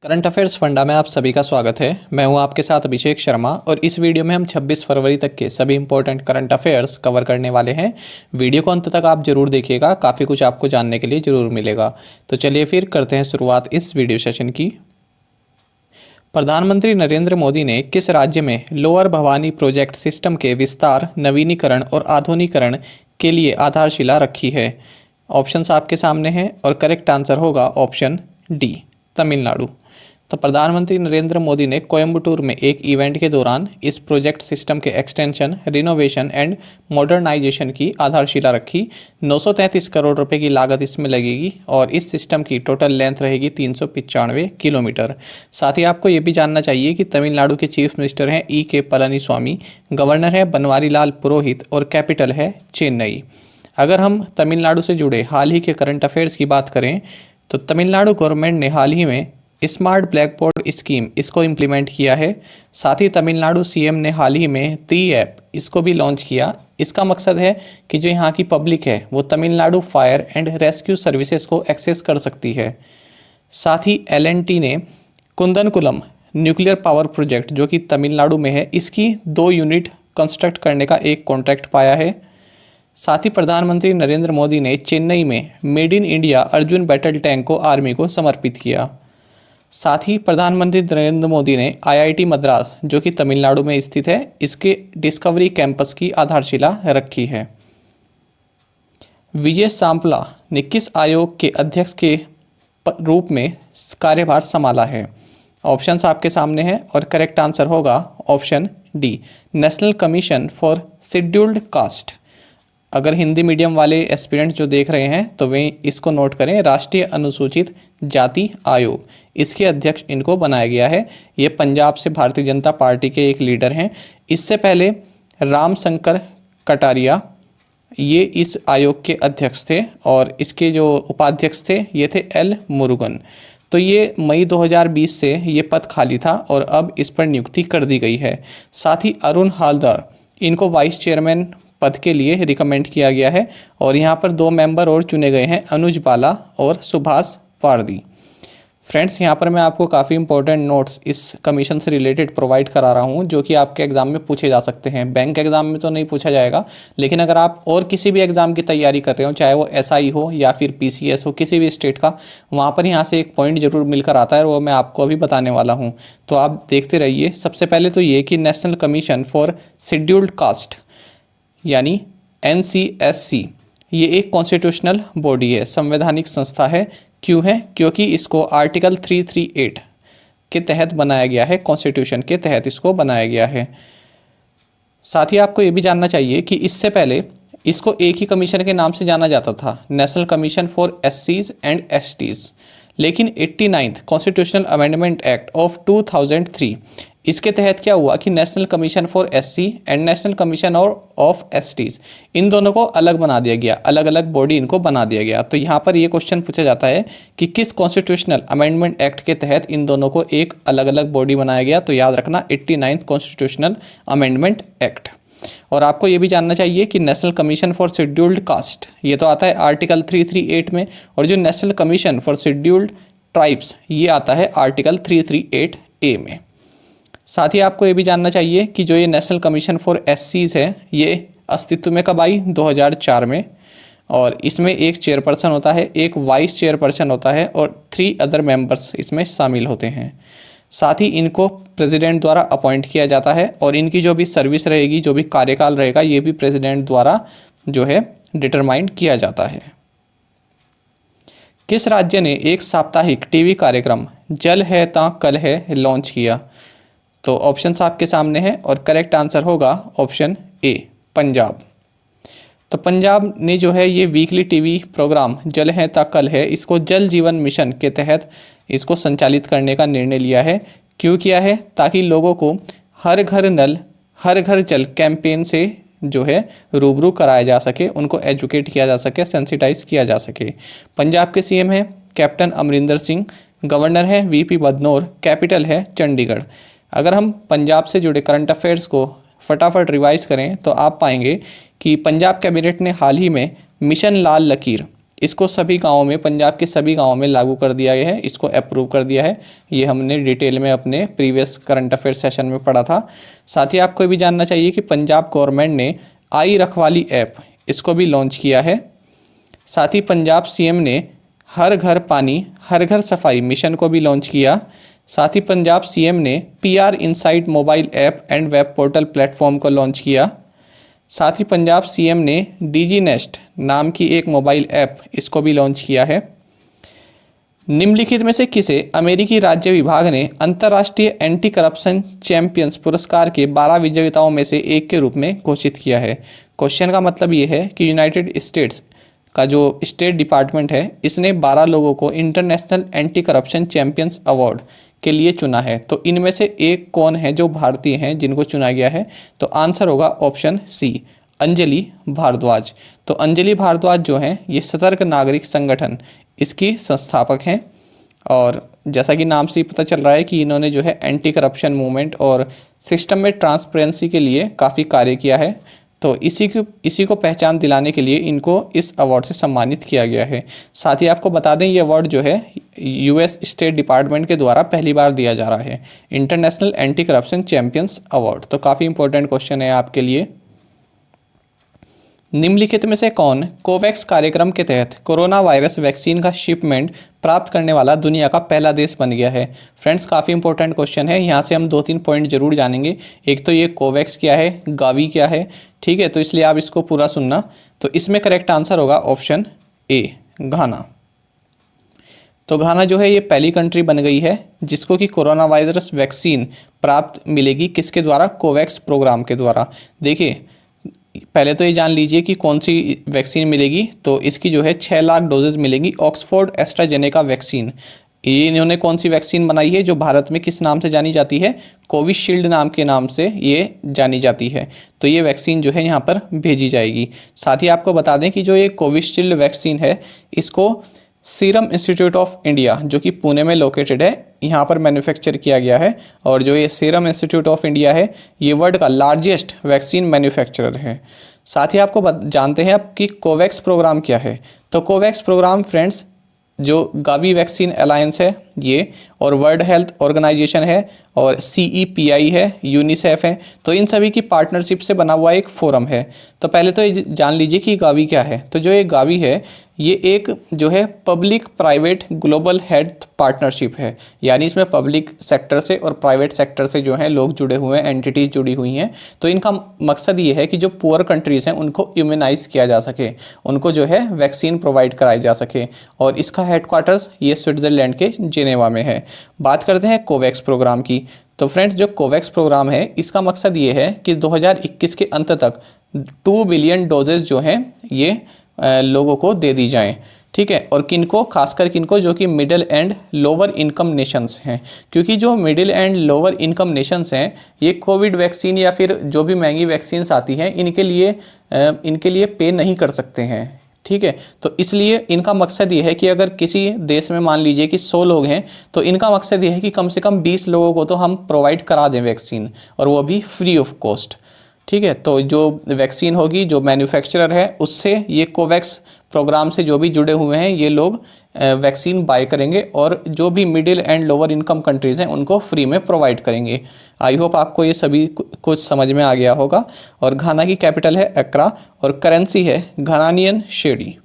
Current affairs funda में आप सभी का स्वागत है। मैं हूं आपके साथ अभिषेक शर्मा और इस वीडियो में हम 26 फरवरी तक के सभी इंपॉर्टेंट करंट अफेयर्स कवर करने वाले हैं। वीडियो को अंत तक आप जरूर देखिएगा, काफ़ी कुछ आपको जानने के लिए जरूर मिलेगा। तो चलिए फिर करते हैं शुरुआत इस वीडियो सेशन की। प्रधानमंत्री नरेंद्र मोदी ने किस राज्य में लोअर भवानी प्रोजेक्ट सिस्टम के विस्तार, नवीनीकरण और आधुनिकीकरण के लिए आधारशिला रखी है? ऑप्शंस आपके सामने हैं और करेक्ट आंसर होगा ऑप्शन डी, तमिलनाडु। तो प्रधानमंत्री नरेंद्र मोदी ने कोयम्बटूर में एक इवेंट के दौरान इस प्रोजेक्ट सिस्टम के एक्सटेंशन, रिनोवेशन एंड मॉडर्नाइजेशन की आधारशिला रखी। 933 करोड़ रुपए की लागत इसमें लगेगी और इस सिस्टम की टोटल लेंथ रहेगी 395 किलोमीटर। साथ ही आपको ये भी जानना चाहिए कि तमिलनाडु के चीफ मिनिस्टर हैं E.K. पलानीस्वामी, गवर्नर है बनवारी लाल पुरोहित और कैपिटल है चेन्नई। अगर हम तमिलनाडु से जुड़े हाल ही के करंट अफेयर्स की बात करें तो तमिलनाडु गवर्नमेंट ने हाल ही में स्मार्ट ब्लैक बोर्ड स्कीम इसको इम्प्लीमेंट किया है। साथ ही तमिलनाडु सीएम ने हाल ही में ती ऐप इसको भी लॉन्च किया। इसका मकसद है कि जो यहाँ की पब्लिक है वो Tamil Nadu fire and rescue services को एक्सेस कर सकती है। साथ ही L&T ने कुंदनकुलम न्यूक्लियर पावर प्रोजेक्ट जो कि तमिलनाडु में है, इसकी 2 यूनिट कंस्ट्रक्ट करने का एक कॉन्ट्रैक्ट पाया है। साथ ही प्रधानमंत्री नरेंद्र मोदी ने चेन्नई में made in India Arjun battle tank को आर्मी को समर्पित किया। साथ ही प्रधानमंत्री नरेंद्र मोदी ने IIT मद्रास जो कि तमिलनाडु में स्थित है, इसके डिस्कवरी कैंपस की आधारशिला रखी है। विजय सांपला ने किस आयोग के अध्यक्ष के रूप में कार्यभार संभाला है? ऑप्शंस आपके सामने हैं और करेक्ट आंसर होगा option D, national commission for scheduled caste. अगर हिंदी मीडियम वाले एस्पिरेंट जो देख रहे हैं तो वे इसको नोट करें, राष्ट्रीय अनुसूचित जाति आयोग, इसके अध्यक्ष इनको बनाया गया है। ये पंजाब से भारतीय जनता पार्टी के एक लीडर हैं। इससे पहले राम शंकर कटारिया ये इस आयोग के अध्यक्ष थे और इसके जो उपाध्यक्ष थे ये थे L. मुरुगन। तो ये मई 2020 से ये पद खाली था और अब इस पर नियुक्ति कर दी गई है। साथ ही अरुण हालदार इनको वाइस चेयरमैन पद के लिए रिकमेंड किया गया है और यहाँ पर 2 मेंबर और चुने गए हैं, अनुज बाला और सुभाष पारदी। फ्रेंड्स, यहाँ पर मैं आपको काफ़ी इंपॉर्टेंट नोट्स इस कमीशन से रिलेटेड प्रोवाइड करा रहा हूँ जो कि आपके एग्जाम में पूछे जा सकते हैं। बैंक एग्जाम में तो नहीं पूछा जाएगा, लेकिन अगर आप और किसी भी एग्जाम की तैयारी कर रहे हो, चाहे वो SI हो या फिर PCS हो, किसी भी स्टेट का, वहाँ पर यहाँ से एक पॉइंट जरूर मिलकर आता है और वो मैं आपको अभी बताने वाला हूँ। तो आप देखते रहिए। सबसे पहले तो ये कि national commission for scheduled caste यानी NCSC ये एक कॉन्स्टिट्यूशनल बॉडी है, संवैधानिक संस्था है। क्यों है? क्योंकि इसको आर्टिकल 338 के तहत बनाया गया है, कॉन्स्टिट्यूशन के तहत इसको बनाया गया है। साथ ही आपको ये भी जानना चाहिए कि इससे पहले इसको एक ही कमीशन के नाम से जाना जाता था, national commission for SCs and STs। लेकिन 89th constitutional amendment act of 2003 इसके तहत क्या हुआ कि national commission for SC and national commission of STs इन दोनों को अलग बना दिया गया, अलग अलग बॉडी इनको बना दिया गया। तो यहाँ पर ये क्वेश्चन पूछा जाता है कि किस कॉन्स्टिट्यूशनल अमेंडमेंट एक्ट के तहत इन दोनों को एक अलग अलग बॉडी बनाया गया? तो याद रखना 89th कॉन्स्टिट्यूशनल अमेंडमेंट एक्ट। और आपको ये भी जानना चाहिए कि national commission for scheduled caste ये तो आता है आर्टिकल 338 में, और जो national commission for scheduled tribes ये आता है आर्टिकल 338A में। साथ ही आपको ये भी जानना चाहिए कि जो ये नेशनल कमीशन फॉर SCs है ये अस्तित्व में कब आई? 2004 में। और इसमें एक चेयरपर्सन होता है, एक वाइस चेयरपर्सन होता है और 3 अदर मेंबर्स इसमें शामिल होते हैं। साथ ही इनको प्रेसिडेंट द्वारा अपॉइंट किया जाता है और इनकी जो भी सर्विस रहेगी, जो भी कार्यकाल रहेगा, ये भी प्रेसिडेंट द्वारा जो है डिटरमाइन किया जाता है। किस राज्य ने एक साप्ताहिक टीवी कार्यक्रम जल है ता कल है लॉन्च किया? तो ऑप्शंस आपके सामने हैं और करेक्ट आंसर होगा ऑप्शन ए, पंजाब। तो पंजाब ने जो है ये वीकली टीवी प्रोग्राम जल है ता कल है, इसको जल जीवन मिशन के तहत इसको संचालित करने का निर्णय लिया है। क्यों किया है? ताकि लोगों को हर घर नल हर घर जल कैंपेन से जो है रूबरू कराया जा सके, उनको एजुकेट किया जा सके, सेंसिटाइज किया जा सके। पंजाब के CM हैं कैप्टन अमरिंदर सिंह, गवर्नर है VP बदनौर, कैपिटल है चंडीगढ़। अगर हम पंजाब से जुड़े करंट अफेयर्स को फटाफट रिवाइज करें तो आप पाएंगे कि पंजाब कैबिनेट ने हाल ही में मिशन लाल लकीर इसको सभी गाँवों में, पंजाब के सभी गाँवों में लागू कर दिया गया है, इसको अप्रूव कर दिया है। ये हमने डिटेल में अपने प्रीवियस करंट अफेयर सेशन में पढ़ा था। साथ ही आपको ये भी जानना चाहिए कि पंजाब गवर्नमेंट ने आई रखवाली ऐप इसको भी लॉन्च किया है। साथ ही पंजाब सीएम ने हर घर पानी हर घर सफाई मिशन को भी लॉन्च किया। साथ ही पंजाब सीएम ने PR insight mobile app and web portal platform को लॉन्च किया। साथ ही पंजाब सीएम ने DG नेस्ट नाम की एक मोबाइल ऐप इसको भी लॉन्च किया है। निम्नलिखित में से किसे अमेरिकी राज्य विभाग ने अंतर्राष्ट्रीय एंटी करप्शन चैंपियंस पुरस्कार के 12 विजेताओं में से एक के रूप में घोषित किया है? क्वेश्चन का मतलब ये है कि यूनाइटेड स्टेट्स का जो स्टेट डिपार्टमेंट है इसने 12 लोगों को international anti corruption champions award के लिए चुना है। तो इनमें से एक कौन है जो भारतीय हैं जिनको चुना गया है? तो आंसर होगा ऑप्शन सी, अंजलि भारद्वाज। तो अंजलि भारद्वाज जो हैं ये सतर्क नागरिक संगठन इसकी संस्थापक हैं और जैसा कि नाम से ही पता चल रहा है कि इन्होंने जो है एंटी करप्शन मूवमेंट और सिस्टम में ट्रांसपेरेंसी के लिए काफ़ी कार्य किया है। तो इसी को पहचान दिलाने के लिए इनको इस अवार्ड से सम्मानित किया गया है। साथ ही आपको बता दें ये अवार्ड जो है US स्टेट डिपार्टमेंट के द्वारा पहली बार दिया जा रहा है, international anti corruption champions award. तो काफ़ी इंपॉर्टेंट क्वेश्चन है आपके लिए। निम्नलिखित में से कौन कोवैक्स कार्यक्रम के तहत कोरोना वायरस वैक्सीन का शिपमेंट प्राप्त करने वाला दुनिया का पहला देश बन गया है? फ्रेंड्स काफ़ी इंपॉर्टेंट क्वेश्चन है, यहाँ से हम 2-3 पॉइंट जरूर जानेंगे। एक तो ये कोवैक्स क्या है, गावी क्या है, ठीक है, तो इसलिए आप इसको पूरा सुनना। तो इसमें करेक्ट आंसर होगा ऑप्शन ए, घाना। तो घाना जो है ये पहली कंट्री बन गई है जिसको कि कोरोना वायरस वैक्सीन प्राप्त मिलेगी, किसके द्वारा? कोवैक्स प्रोग्राम के द्वारा। देखिए पहले तो ये जान लीजिए कि कौन सी वैक्सीन मिलेगी। तो इसकी जो है 6 लाख डोजेज मिलेंगी ऑक्सफोर्ड एस्ट्राजेनेका वैक्सीन। ये इन्होंने कौन सी वैक्सीन बनाई है जो भारत में किस नाम से जानी जाती है? कोविशील्ड नाम के नाम से ये जानी जाती है। तो ये वैक्सीन जो है यहाँ पर भेजी जाएगी। साथ ही आपको बता दें कि जो ये कोविशील्ड वैक्सीन है इसको सीरम इंस्टीट्यूट ऑफ इंडिया जो कि पुणे में लोकेटेड है यहाँ पर मैन्युफैक्चर किया गया है। और जो ये सीरम इंस्टीट्यूट ऑफ इंडिया है ये वर्ल्ड का लार्जेस्ट वैक्सीन मैन्युफैक्चरर है। साथ ही आपको जानते हैं अब कि कोवैक्स प्रोग्राम क्या है। तो कोवैक्स प्रोग्राम फ्रेंड्स जो गावी वैक्सीन अलायंस है ये, और वर्ल्ड हेल्थ ऑर्गेनाइजेशन है, और CEPI है, यूनिसेफ है, तो इन सभी की पार्टनरशिप से बना हुआ एक फोरम है। तो पहले तो ये जान लीजिए कि गावी क्या है। तो जो ये गावी है ये एक जो है public private global health partnership है, यानी इसमें पब्लिक सेक्टर से और प्राइवेट सेक्टर से जो है लोग जुड़े हुए हैं, एंटिटीज़ जुड़ी हुई हैं। तो इनका मकसद ये है कि जो पुअर कंट्रीज़ हैं उनको इम्यूनाइज किया जा सके, उनको जो है वैक्सीन प्रोवाइड कराई जा सके। और इसका हेडक्वार्टर्स ये स्विट्ज़रलैंड के जेनेवा में है। बात करते हैं कोवैक्स प्रोग्राम की। तो फ्रेंड्स जो कोवैक्स प्रोग्राम है इसका मकसद ये है कि 2021 के अंत तक 2 बिलियन डोजेज जो हैं ये लोगों को दे दी जाएं, ठीक है। और किनको, खासकर किनको, जो कि middle and lower income Nations हैं, क्योंकि जो middle and lower income Nations हैं ये कोविड वैक्सीन या फिर जो भी महंगी वैक्सीन्स आती हैं इनके लिए पे नहीं कर सकते हैं, ठीक है। तो इसलिए इनका मकसद ये है कि अगर किसी देश में मान लीजिए कि 100 लोग हैं तो इनका मकसद ये है कि कम से कम 20 लोगों को तो हम प्रोवाइड करा दें वैक्सीन, और वो भी फ्री ऑफ कॉस्ट, ठीक है। तो जो वैक्सीन होगी जो मैन्युफैक्चरर है उससे ये कोवैक्स प्रोग्राम से जो भी जुड़े हुए हैं ये लोग वैक्सीन बाय करेंगे, और जो भी middle and lower income countries हैं उनको फ्री में प्रोवाइड करेंगे। आई होप आपको ये सभी कुछ समझ में आ गया होगा। और घाना की कैपिटल है एक्रा और करेंसी है घानानियन शेडी।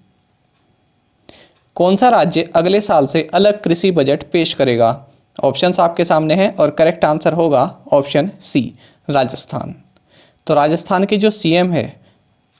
कौन सा राज्य अगले साल से अलग कृषि बजट पेश करेगा? ऑप्शंस आपके सामने हैं और करेक्ट आंसर होगा ऑप्शन सी, राजस्थान। तो राजस्थान के जो CM है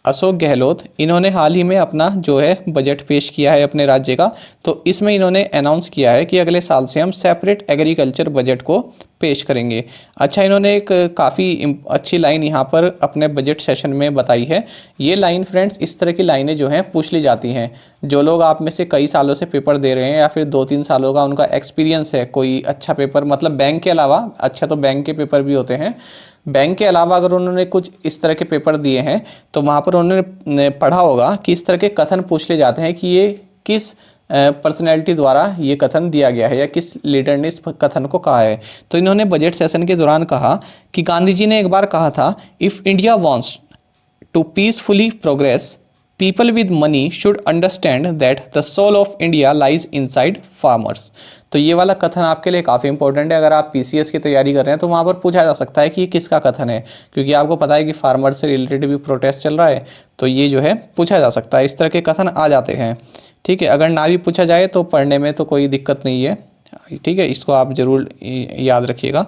अशोक गहलोत, इन्होंने हाल ही में अपना जो है बजट पेश किया है अपने राज्य का। तो इसमें इन्होंने अनाउंस किया है कि अगले साल से हम सेपरेट एग्रीकल्चर बजट को पेश करेंगे। अच्छा, इन्होंने एक काफ़ी अच्छी लाइन यहाँ पर अपने बजट सेशन में बताई है। ये लाइन फ्रेंड्स, इस तरह की लाइनें जो हैं पूछ ली जाती हैं। जो लोग आप में से कई सालों से पेपर दे रहे हैं या फिर 2-3 सालों का उनका एक्सपीरियंस है, कोई अच्छा पेपर, मतलब बैंक के अलावा, अच्छा तो बैंक के पेपर भी होते हैं, बैंक के अलावा अगर उन्होंने कुछ इस तरह के पेपर दिए हैं तो वहाँ पर उन्होंने पढ़ा होगा कि इस तरह के कथन पूछ ले जाते हैं कि ये किस पर्सनैलिटी द्वारा ये कथन दिया गया है या किस लीडर ने इस कथन को कहा है। तो इन्होंने बजट सेशन के दौरान कहा कि गांधी जी ने एक बार कहा था, if India wants to peacefully progress people with money should understand that the soul of India lies inside farmers. तो ये वाला कथन आपके लिए काफ़ी इंपॉर्टेंट है। अगर आप पीसीएस की तैयारी कर रहे हैं तो वहाँ पर पूछा जा सकता है कि ये किसका कथन है, क्योंकि आपको पता है कि फार्मर से रिलेटेड भी प्रोटेस्ट चल रहा है, तो ये जो है पूछा जा सकता है। इस तरह के कथन आ जाते हैं, ठीक है। अगर ना भी पूछा जाए तो पढ़ने में तो कोई दिक्कत नहीं है, ठीक है। इसको आप ज़रूर याद रखिएगा।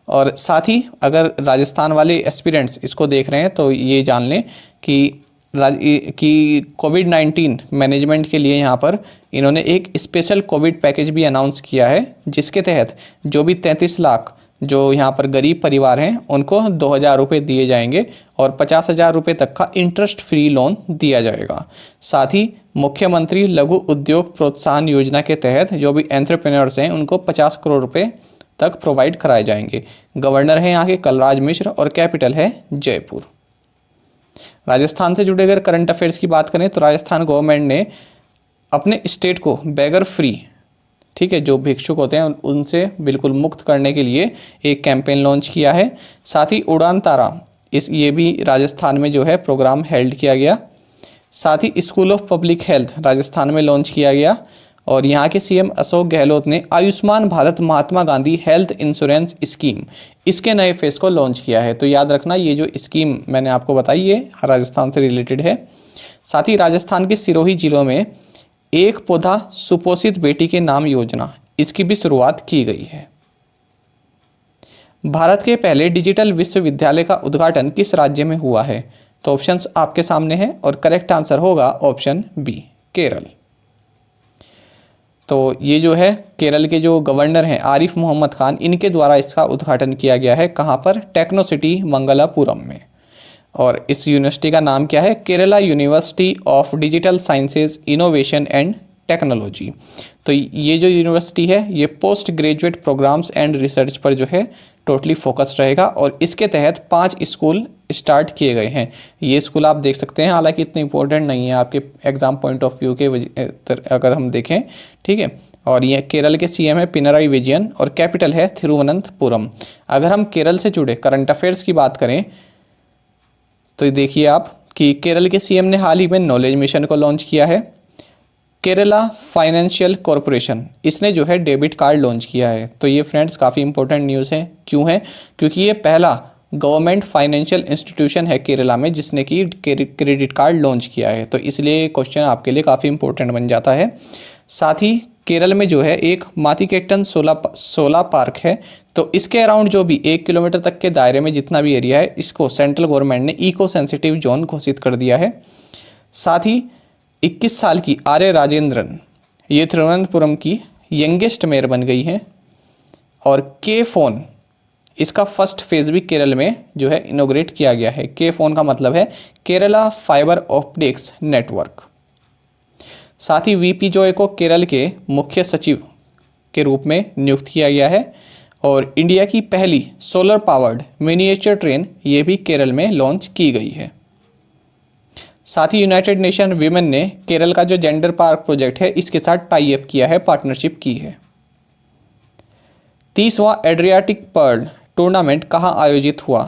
और साथ ही अगर राजस्थान वाले एस्पिरेंट्स इसको देख रहे हैं तो ये जान लें कि कोविड-19 मैनेजमेंट के लिए यहाँ पर इन्होंने एक स्पेशल कोविड पैकेज भी अनाउंस किया है, जिसके तहत जो भी 33 लाख जो यहाँ पर गरीब परिवार हैं उनको 2,000 रुपये दिए जाएंगे और 50,000 रुपये तक का इंटरेस्ट फ्री लोन दिया जाएगा। साथ ही मुख्यमंत्री लघु उद्योग प्रोत्साहन योजना के तहत जो भी एंटरप्रेन्योर्स हैं उनको 50 करोड़ रुपये तक प्रोवाइड कराए जाएंगे। गवर्नर हैं यहाँ के कलराज मिश्र और कैपिटल है जयपुर। राजस्थान से जुड़े अगर करंट अफेयर्स की बात करें तो राजस्थान गवर्नमेंट ने अपने स्टेट को बेगर फ्री, ठीक है, जो भिक्षुक होते हैं उनसे बिल्कुल मुक्त करने के लिए एक कैंपेन लॉन्च किया है। साथ ही उड़ान तारा ये भी राजस्थान में जो है प्रोग्राम हेल्ड किया गया। साथ ही school of public health Rajasthan में लॉन्च किया गया और यहाँ के सीएम अशोक गहलोत ने Ayushman Bharat Mahatma Gandhi health insurance scheme इसके नए फेज को लॉन्च किया है। तो याद रखना ये जो स्कीम मैंने आपको बताई ये राजस्थान से रिलेटेड है। साथ ही राजस्थान के सिरोही जिलों में एक पौधा सुपोषित बेटी के नाम योजना इसकी भी शुरुआत की गई है। भारत के पहले डिजिटल विश्वविद्यालय का उद्घाटन किस राज्य में हुआ है? तो ऑप्शंस आपके सामने हैं और करेक्ट आंसर होगा ऑप्शन बी, केरल। तो ये जो है केरल के जो गवर्नर हैं आरिफ मोहम्मद खान, इनके द्वारा इसका उद्घाटन किया गया है। कहाँ पर? टेक्नो सिटी मंगलापुरम में। और इस यूनिवर्सिटी का नाम क्या है? Kerala university of digital sciences innovation and technology. तो ये जो यूनिवर्सिटी है ये post graduate programs and research पर जो है टोटली फोकस्ड रहेगा और इसके तहत 5 स्कूल स्टार्ट किए गए हैं। ये स्कूल आप देख सकते हैं, हालांकि इतने इंपॉर्टेंट नहीं है आपके एग्जाम पॉइंट ऑफ व्यू के अगर हम देखें, ठीक है। और ये केरल के सीएम है पिनराई विजयन और कैपिटल है थिरुवनंतपुरम। अगर हम केरल से जुड़े करंट अफेयर्स की बात करें तो देखिए आप कि केरल के सीएम ने हाल ही में नॉलेज मिशन को लॉन्च किया है। केरला फाइनेंशियल कॉरपोरेशन इसने जो है डेबिट कार्ड लॉन्च किया है। तो ये फ्रेंड्स काफ़ी इंपॉर्टेंट न्यूज़ है। क्यों है? क्योंकि ये पहला गवर्नमेंट फाइनेंशियल इंस्टीट्यूशन है केरला में जिसने कि क्रेडिट कार्ड लॉन्च किया है। तो इसलिए क्वेश्चन आपके लिए काफ़ी इंपॉर्टेंट बन जाता है। साथ ही केरल में जो है एक माथिकेट्टन सोला पार्क है। तो इसके अराउंड जो भी 1 किलोमीटर तक के दायरे में जितना भी एरिया है इसको सेंट्रल गवर्नमेंट ने इको सेंसिटिव जोन घोषित कर दिया है। साथ ही 21 साल की आर्य राजेंद्रन ये तिरुवनंतपुरम की यंगेस्ट मेयर बन गई हैं। और के फोन इसका फर्स्ट फेज भी केरल में जो है इनोग्रेट किया गया है। के फोन का मतलब है केरला फाइबर ऑप्टिक्स नेटवर्क। साथ ही वीपी जॉय को केरल के मुख्य सचिव के रूप में नियुक्त किया गया है। और इंडिया की पहली सोलर पावर्ड मिनिएचर ट्रेन ये भी केरल में लॉन्च की गई है। साथ ही यूनाइटेड नेशन वीमेन ने केरल का जो जेंडर पार्क प्रोजेक्ट है इसके साथ टाई अप किया है, पार्टनरशिप की है। 30वां एड्रियाटिक पर्ल टूर्नामेंट कहाँ आयोजित हुआ?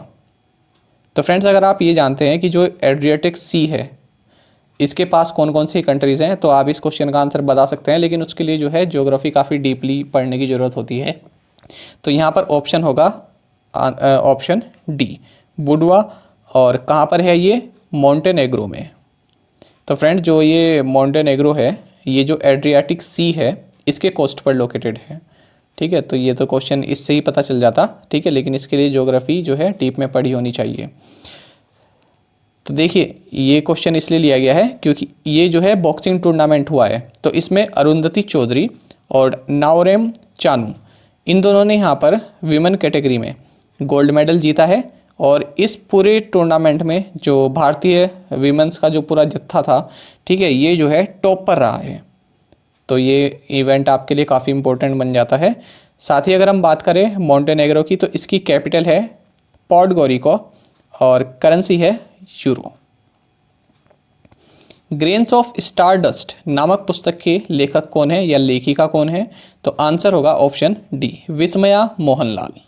तो फ्रेंड्स अगर आप ये जानते हैं कि जो एड्रियाटिक सी है इसके पास कौन कौन सी कंट्रीज़ हैं तो आप इस क्वेश्चन का आंसर बता सकते हैं, लेकिन उसके लिए जो है ज्योग्राफी काफ़ी डीपली पढ़ने की ज़रूरत होती है। तो यहाँ पर ऑप्शन होगा ऑप्शन डी, बुडवा। और कहाँ पर है ये? मोंटेनेग्रो में। तो फ्रेंड्स जो ये मोंटेनेग्रो है ये जो एड्रियाटिक सी है इसके कोस्ट पर लोकेटेड है, ठीक है। तो ये तो क्वेश्चन इससे ही पता चल जाता, ठीक है, लेकिन इसके लिए ज्योग्राफी जो है डीप में पढ़ी होनी चाहिए। तो देखिए ये क्वेश्चन इसलिए लिया गया है क्योंकि ये जो है बॉक्सिंग टूर्नामेंट हुआ है। तो इसमें अरुंधति चौधरी और नाओरेम चानू इन दोनों ने यहाँ पर विमेन कैटेगरी में गोल्ड मेडल जीता है। और इस पूरे टूर्नामेंट में जो भारतीय वीमेंस का जो पूरा जत्था था, ठीक है, ये जो है टॉप पर रहा है। तो ये इवेंट आपके लिए काफ़ी इंपॉर्टेंट बन जाता है। साथ ही अगर हम बात करें मोंटेनेग्रो की तो इसकी कैपिटल है पॉडगोरिको और करेंसी है यूरो। ग्रेन्स ऑफ स्टारडस्ट नामक पुस्तक के लेखक कौन है या लेखिका कौन है? तो आंसर होगा ऑप्शन डी, विस्मया मोहनलाल।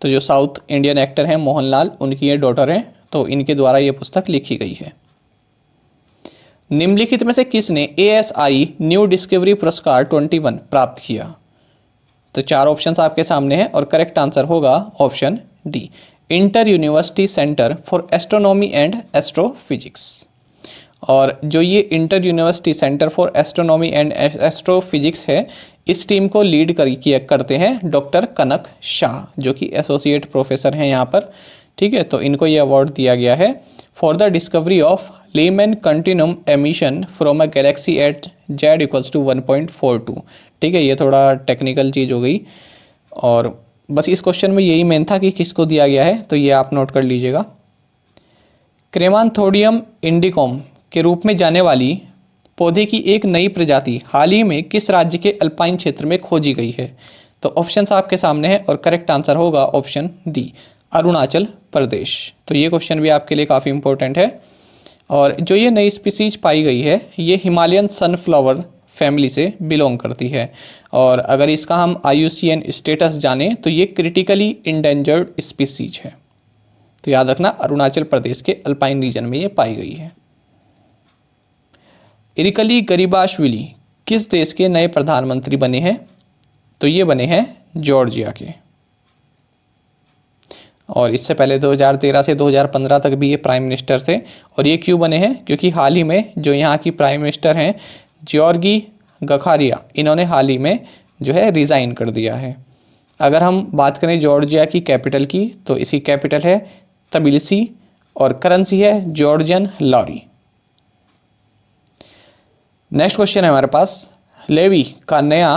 तो जो साउथ इंडियन एक्टर हैं मोहनलाल, उनकी ये डॉटर हैं, तो इनके द्वारा ये पुस्तक लिखी गई है। निम्नलिखित में से किसने ASI न्यू डिस्कवरी पुरस्कार 21 प्राप्त किया? तो चार ऑप्शंस आपके सामने हैं और करेक्ट आंसर होगा option D, inter university centre for astronomy and astrophysics. और जो ये inter university centre for astronomy and astrophysics है, इस टीम को लीड करते हैं डॉक्टर कनक शाह, जो कि एसोसिएट प्रोफेसर हैं यहाँ पर। ठीक है, तो इनको ये अवार्ड दिया गया है for the discovery of Lyman continuum emission from a galaxy at Z = 1.42। ठीक है, ये थोड़ा टेक्निकल चीज़ हो गई, और बस इस क्वेश्चन में यही मेन था कि किसको दिया गया है, तो ये आप नोट कर लीजिएगा। क्रेमान्थोडियम इंडिकॉम के रूप में जाने वाली पौधे की एक नई प्रजाति हाल ही में किस राज्य के अल्पाइन क्षेत्र में खोजी गई है? तो ऑप्शंस आपके सामने हैं और करेक्ट आंसर होगा ऑप्शन डी, अरुणाचल प्रदेश। तो ये क्वेश्चन भी आपके लिए काफ़ी इंपॉर्टेंट है। और जो ये नई स्पीसीज पाई गई है, ये हिमालयन सनफ्लावर फैमिली से बिलोंग करती है, और अगर इसका हम IUCN स्टेटस जानें तो ये क्रिटिकली इंडेंजर्ड स्पीसीज है। तो याद रखना, अरुणाचल प्रदेश के अल्पाइन रीजन में ये पाई गई है। इरिकली गरिबाशविली किस देश के नए प्रधानमंत्री बने हैं? तो ये बने हैं जॉर्जिया के, और इससे पहले 2013 से 2015 तक भी ये प्राइम मिनिस्टर थे। और ये क्यों बने हैं? क्योंकि हाल ही में जो यहाँ की प्राइम मिनिस्टर हैं जॉर्गी गखारिया, इन्होंने हाल ही में जो है रिज़ाइन कर दिया है। अगर हम बात करें जॉर्जिया की कैपिटल की, तो इसकी कैपिटल है तबिलिसी और करेंसी है जॉर्जियन लॉरी। नेक्स्ट क्वेश्चन है हमारे पास, लेवी का नया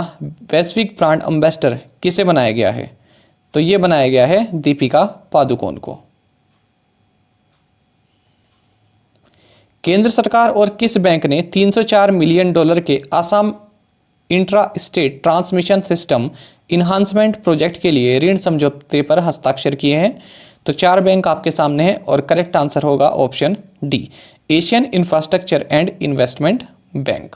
वैश्विक ब्रांड एम्बेसडर किसे बनाया गया है? तो ये बनाया गया है दीपिका पादुकोण को। केंद्र सरकार और किस बैंक ने $304 मिलियन के Assam intra state transmission system enhancement project के लिए ऋण समझौते पर हस्ताक्षर किए हैं? तो चार बैंक आपके सामने हैं और करेक्ट आंसर होगा option D, Asian infrastructure and investment bank.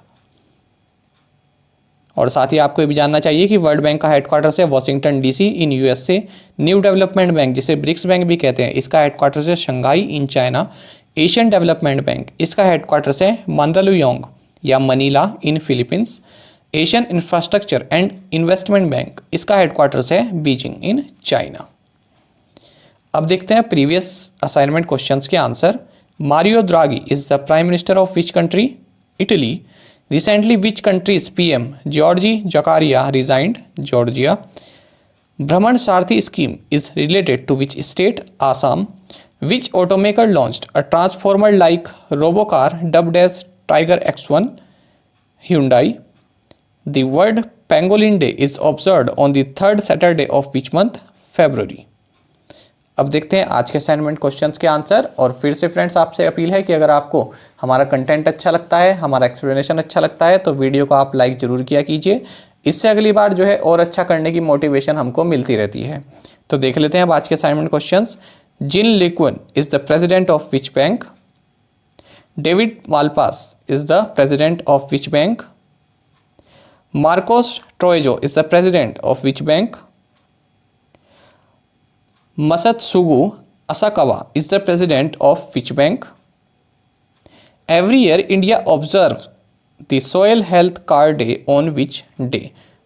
और साथ ही आपको ये भी जानना चाहिए कि वर्ल्ड बैंक का हेडक्वार्टर है वॉशिंगटन DC इन USA। न्यू डेवलपमेंट बैंक, जिसे ब्रिक्स बैंक भी कहते हैं, इसका हेडक्वार्टर है Shanghai in China. Asian development bank, इसका हेडक्वार्टर है मंडलुयोंग या Manila in Philippines. Asian infrastructure and investment bank, इसका हेडक्वार्टर है बीजिंग इन चाइना। अब देखते हैं प्रीवियस असाइनमेंट क्वेश्चंस के answer. Mario द्रागी is the prime minister of which country? Italy. Recently, which country's PM Giorgi Jakaria resigned? Georgia. Brahman Sarathi scheme is related to which state? Assam. Which automaker launched a transformer-like robocar dubbed as Tiger X1? Hyundai. The World Pangolin Day is observed on the third Saturday of which month? February. अब देखते हैं आज के assignment questions के answer. और फिर से friends, आपसे अपील है कि अगर आपको हमारा कंटेंट अच्छा लगता है, हमारा एक्सप्लेनेशन अच्छा लगता है, तो वीडियो को आप लाइक ज़रूर किया कीजिए। इससे अगली बार जो है और अच्छा करने की मोटिवेशन हमको मिलती रहती है। तो देख लेते हैं अब आज के assignment questions. Jin Liqun is the president of which bank? David Malpass is the president of which bank? Marcos Troyjo is the president of which bank? Masatsugu Asakawa is the president of which bank? Every year India observes the Soil Health Card Day on which day?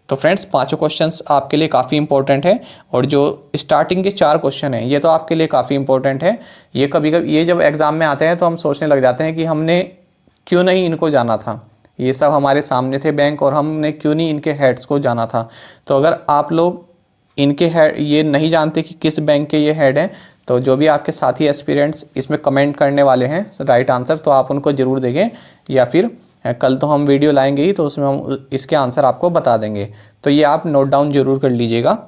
तो friends, पांचों questions आपके लिए काफ़ी important है, और जो starting के चार क्वेश्चन हैं ये तो आपके लिए काफ़ी इंपॉर्टेंट है। ये कभी कभी ये जब एग्ज़ाम में आते हैं तो हम सोचने लग जाते हैं कि हमने क्यों नहीं इनको जाना था, ये सब हमारे सामने थे बैंक, और हमने क्यों नहीं इनके हेड्स को जाना था। तो अगर आप लोग इनके हेड ये नहीं जानते कि किस बैंक के ये हेड हैं, तो जो भी आपके साथी एस्पिरेंट्स इसमें कमेंट करने वाले हैं राइट आंसर, तो आप उनको ज़रूर देंगे, या फिर कल तो हम वीडियो लाएंगे ही, तो उसमें हम इसके आंसर आपको बता देंगे। तो ये आप नोट डाउन जरूर कर लीजिएगा।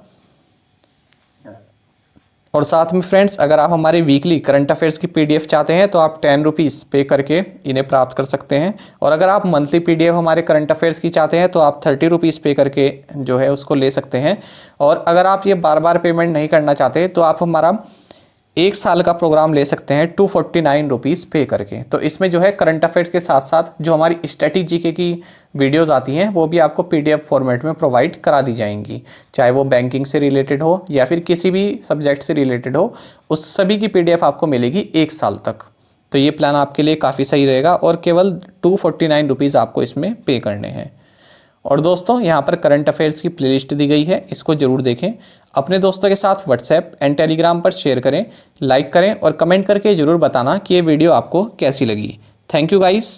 और साथ में फ्रेंड्स, अगर आप हमारे वीकली करंट अफेयर्स की PDF चाहते हैं तो आप 10 रुपीज़ पे करके इन्हें प्राप्त कर सकते हैं। और अगर आप मंथली PDF हमारे करंट अफेयर्स की चाहते हैं तो आप 30 रुपीज़ पे करके जो है उसको ले सकते हैं। और अगर आप ये बार बार पेमेंट नहीं करना चाहते तो आप हमारा 1 साल का प्रोग्राम ले सकते हैं 249 रुपीज़ पे करके। तो इसमें जो है करंट अफेयर्स के साथ साथ जो हमारी स्टैटिक जीके की वीडियोस आती हैं वो भी आपको PDF फॉर्मेट में प्रोवाइड करा दी जाएंगी, चाहे वो बैंकिंग से रिलेटेड हो या फिर किसी भी सब्जेक्ट से रिलेटेड हो, उस सभी की PDF आपको मिलेगी 1 साल तक। तो ये प्लान आपके लिए काफ़ी सही रहेगा और केवल 249 रुपीज़ आपको इसमें पे करने हैं। और दोस्तों यहाँ पर करंट अफेयर्स की प्लेलिस्ट दी गई है, इसको ज़रूर देखें। अपने दोस्तों के साथ व्हाट्सएप एंड टेलीग्राम पर शेयर करें, लाइक करें और कमेंट करके ज़रूर बताना कि ये वीडियो आपको कैसी लगी। Thank you guys.